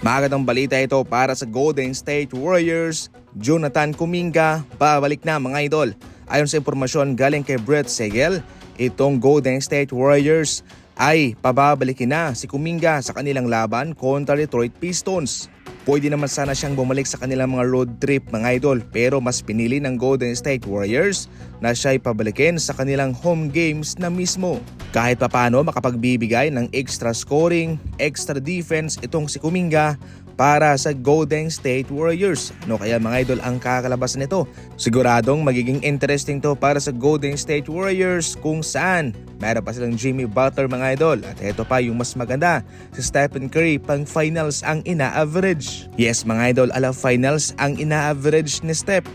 Magandang balita ito para sa Golden State Warriors. Jonathan Kuminga, babalik na mga idol. Ayon sa impormasyon galing kay Brett Segel, itong Golden State Warriors ay pababalikin na si Kuminga sa kanilang laban kontra Detroit Pistons. Pwede naman sana siyang bumalik sa kanilang mga road trip mga idol, pero mas pinili ng Golden State Warriors na siya'y pabalikin sa kanilang home games na mismo. Kahit papano makapagbibigay ng extra scoring, extra defense itong si Kuminga para sa Golden State Warriors. Ano kaya mga idol ang kakalabasan nito? Siguradong magiging interesting to para sa Golden State Warriors kung saan meron pa silang Jimmy Butler mga idol. At ito pa yung mas maganda, si Stephen Curry pang finals ang ina-average. Yes mga idol, ala finals ang ina-average ni Steph.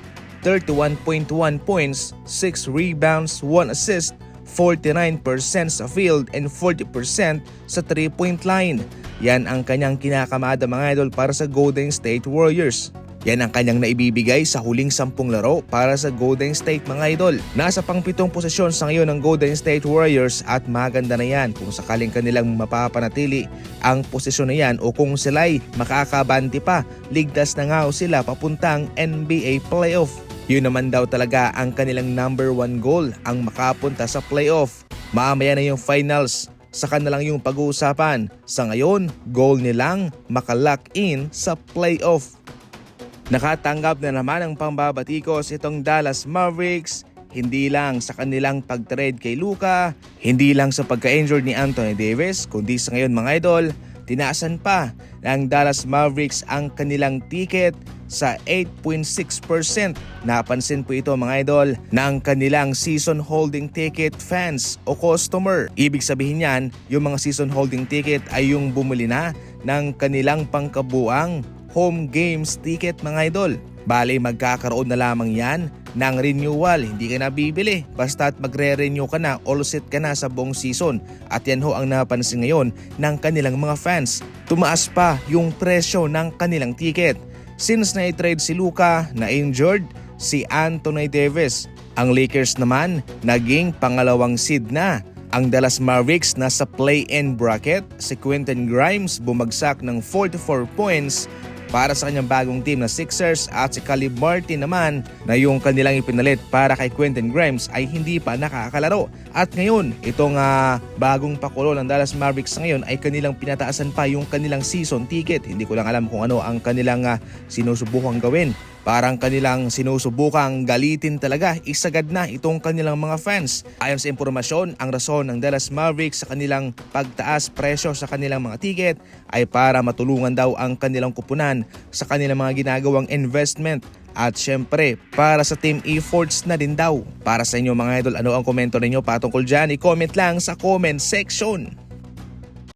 31.1 points, 6 rebounds, 1 assist, 49% sa field and 40% sa 3-point line. Yan ang kanyang kinakamada mga idol para sa Golden State Warriors. Yan ang kanyang naibibigay sa huling 10 laro para sa Golden State mga idol. Nasa pang 7 posisyon sa ngayon ng Golden State Warriors at maganda na yan kung sakaling kanilang mapapanatili ang posisyon na yan o kung sila'y makakabanti pa, ligtas na nga sila papuntang NBA playoff. Yun naman daw talaga ang kanilang number 1 goal, ang makapunta sa playoff. Mamaya na yung finals, saka na lang yung pag-uusapan. Sa ngayon, goal nilang makalock in sa playoff. Nakatanggap na naman ang pambabatikos itong Dallas Mavericks, hindi lang sa kanilang pag-trade kay Luka, hindi lang sa pagka-injured ni Anthony Davis, kundi sa ngayon mga idol, tinaasan pa ng Dallas Mavericks ang kanilang ticket sa 8.6%. Napansin po ito mga idol ng kanilang season holding ticket fans o customer. Ibig sabihin yan, yung mga season holding ticket ay yung bumili na ng kanilang pangkabuang home games ticket mga idol. Bale magkakaroon na lamang yan ng renewal, hindi ka na bibili. Basta't magre-renew ka na, all set ka na sa buong season. At yan ho ang napansin ngayon ng kanilang mga fans. Tumaas pa yung presyo ng kanilang ticket. Since na-trade si Luka, na-injured si Anthony Davis. Ang Lakers naman naging pangalawang seed na. Ang Dallas Mavericks nasa play-in bracket. Si Quentin Grimes bumagsak ng 44 points para sa kanyang bagong team na Sixers at si Caleb Martin naman na yung kanilang ipinalit para kay Quentin Grimes ay hindi pa nakakalaro. At ngayon, itong bagong pakulo ng Dallas Mavericks ngayon ay kanilang pinataasan pa yung kanilang season ticket. Hindi ko lang alam kung ano ang kanilang sinusubukang gawin. Parang kanilang sinusubukang galitin talaga, isagad na itong kanilang mga fans. Ayon sa impormasyon, ang rason ng Dallas Mavericks sa kanilang pagtaas presyo sa kanilang mga ticket ay para matulungan daw ang kanilang kupunan sa kanilang mga ginagawang investment. At syempre, para sa team efforts na din daw. Para sa inyo mga idol, ano ang komento ninyo patungkol dyan? I-comment lang sa comment section.